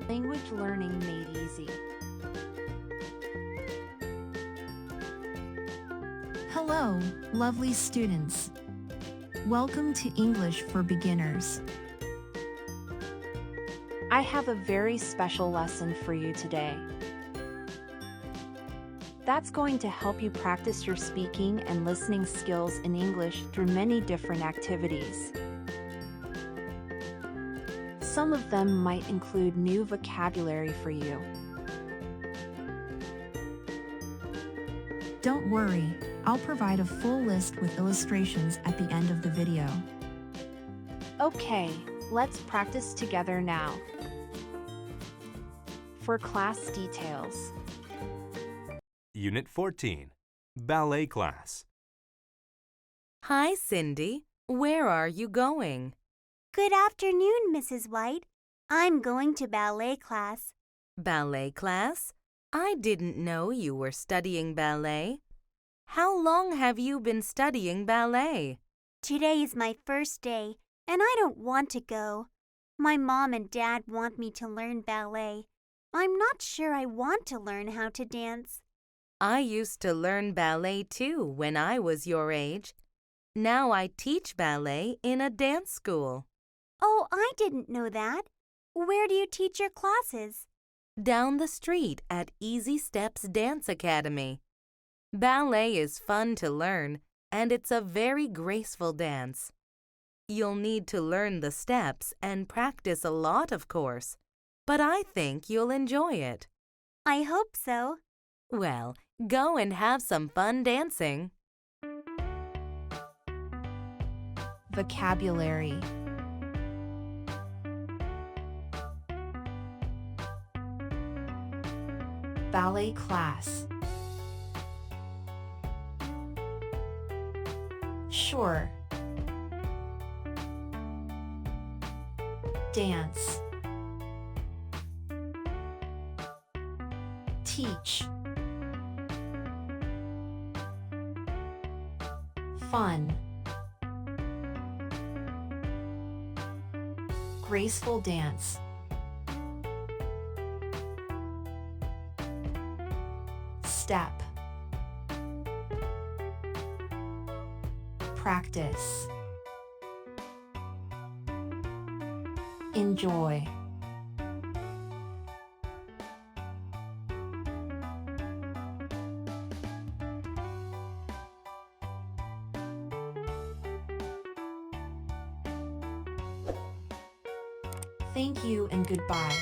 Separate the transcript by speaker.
Speaker 1: Language learning made easy.
Speaker 2: Hello, lovely students. Welcome to English for Beginners.
Speaker 1: I have a very special lesson for you today. That's going to help you practice your speaking and listening skills in English through many different activities. Some of them might include new vocabulary for you.
Speaker 2: Don't worry, I'll provide a full list with illustrations at the end of the video.
Speaker 1: Okay, let's practice together now. For class details.
Speaker 3: Unit 14, Ballet Class.
Speaker 4: Hi, Cindy. Where are you going?
Speaker 5: Good afternoon, Mrs. White. I'm going to ballet class.
Speaker 4: Ballet class? I didn't know you were studying ballet. How long have you been studying ballet?
Speaker 5: Today is my first day, and I don't want to go. My mom and dad want me to learn ballet. I'm not sure I want to learn how to dance.
Speaker 4: I used to learn ballet too when I was your age. Now I teach ballet in a dance school.
Speaker 5: Oh, I didn't know that. Where do you teach your classes?
Speaker 4: Down the street at Easy Steps Dance Academy. Ballet is fun to learn, and it's a very graceful dance. You'll need to learn the steps and practice a lot, of course, but I think you'll enjoy it.
Speaker 5: I hope so.
Speaker 4: Well, go and have some fun dancing.
Speaker 2: Vocabulary. Ballet class. Sure. Dance. Teach. Fun. Graceful dance. Step. Practice. Enjoy. Thank you and goodbye.